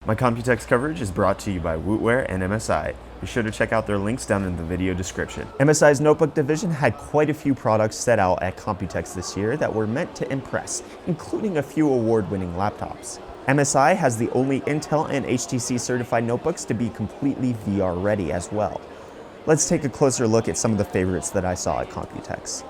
My Computex coverage is brought to you by Wootware and MSI. Be sure to check out their links down in the video description. MSI's notebook division had quite a few products set out at Computex this year that were meant to impress, including a few award-winning laptops. MSI has the only Intel and HTC certified notebooks to be completely VR ready as well. Let's take a closer look at some of the favorites that I saw at Computex.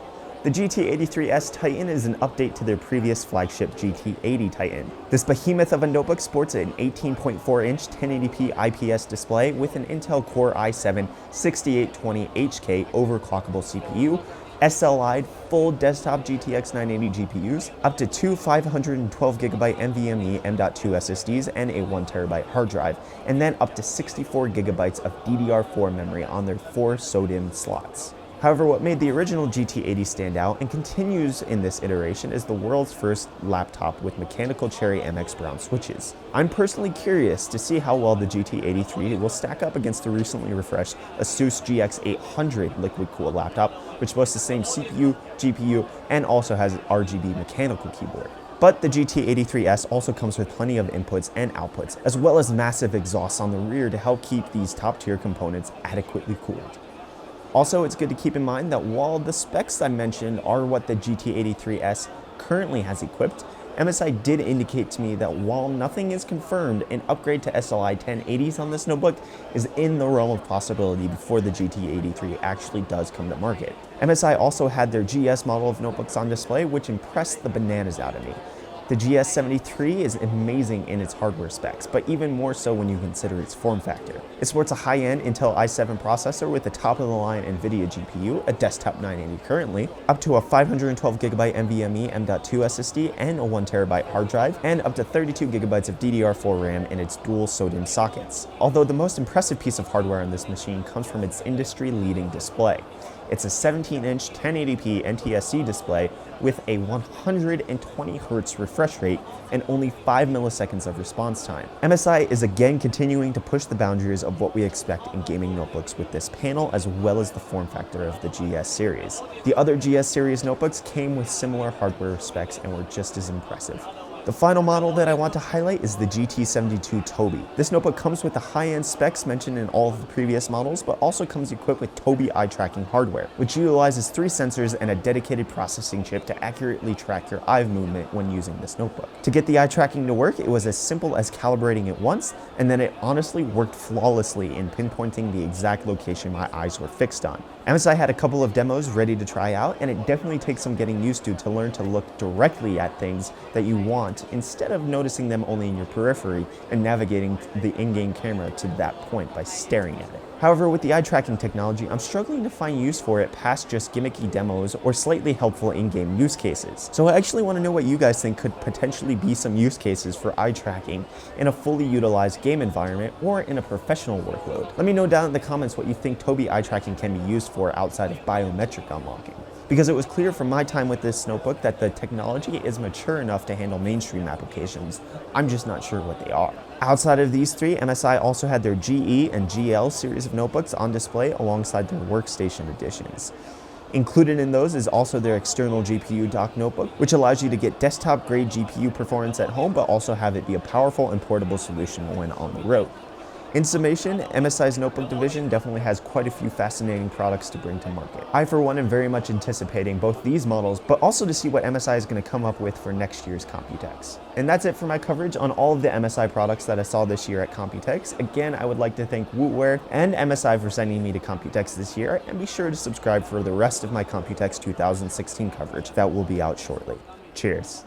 The GT83S Titan is an update to their previous flagship GT80 Titan. This behemoth of a notebook sports an 18.4-inch 1080p IPS display with an Intel Core i7-6820HK overclockable CPU, SLI'd full desktop GTX 980 GPUs, up to two 512GB NVMe M.2 SSDs and a 1TB hard drive, and then up to 64GB of DDR4 memory on their 4 SODIMM slots. However, what made the original GT80 stand out and continues in this iteration is the world's first laptop with mechanical Cherry MX Brown switches. I'm personally curious to see how well the GT83 will stack up against the recently refreshed Asus GX800 liquid-cooled laptop, which boasts the same CPU, GPU, and also has an RGB mechanical keyboard. But the GT83S also comes with plenty of inputs and outputs, as well as massive exhausts on the rear to help keep these top-tier components adequately cooled. Also, it's good to keep in mind that while the specs I mentioned are what the GT83S currently has equipped, MSI did indicate to me that while nothing is confirmed, an upgrade to SLI 1080s on this notebook is in the realm of possibility before the GT83 actually does come to market. MSI also had their GS model of notebooks on display, which impressed the bananas out of me. The GS73 is amazing in its hardware specs, but even more so when you consider its form factor. It sports a high-end Intel i7 processor with a top-of-the-line NVIDIA GPU, a desktop 980 currently, up to a 512GB NVMe M.2 SSD and a 1TB hard drive, and up to 32GB of DDR4 RAM in its dual SODIMM sockets. Although the most impressive piece of hardware on this machine comes from its industry-leading display. It's a 17-inch 1080p NTSC display with a 120Hz refresh rate and only 5 milliseconds of response time. MSI is again continuing to push the boundaries of what we expect in gaming notebooks with this panel, as well as the form factor of the GS series. The other GS series notebooks came with similar hardware specs and were just as impressive. The final model that I want to highlight is the GT72 Tobii. This notebook comes with the high-end specs mentioned in all of the previous models, but also comes equipped with Tobii eye tracking hardware, which utilizes 3 sensors and a dedicated processing chip to accurately track your eye movement when using this notebook. To get the eye tracking to work, it was as simple as calibrating it once, and then it honestly worked flawlessly in pinpointing the exact location my eyes were fixed on. MSI had a couple of demos ready to try out, and it definitely takes some getting used to learn to look directly at things that you want instead of noticing them only in your periphery and navigating the in-game camera to that point by staring at it. However, with the eye tracking technology, I'm struggling to find use for it past just gimmicky demos or slightly helpful in-game use cases. So I actually want to know what you guys think could potentially be some use cases for eye tracking in a fully utilized game environment or in a professional workload. Let me know down in the comments what you think Tobii eye tracking can be used for outside of biometric unlocking. Because it was clear from my time with this notebook that the technology is mature enough to handle mainstream applications. I'm just not sure what they are. Outside of these 3, MSI also had their GE and GL series of notebooks on display alongside their workstation editions. Included in those is also their external GPU dock notebook, which allows you to get desktop-grade GPU performance at home, but also have it be a powerful and portable solution when on the road. In summation, MSI's notebook division definitely has quite a few fascinating products to bring to market. I, for one, am very much anticipating both these models, but also to see what MSI is going to come up with for next year's Computex. And that's it for my coverage on all of the MSI products that I saw this year at Computex. Again, I would like to thank Wootware and MSI for sending me to Computex this year, and be sure to subscribe for the rest of my Computex 2016 coverage that will be out shortly. Cheers.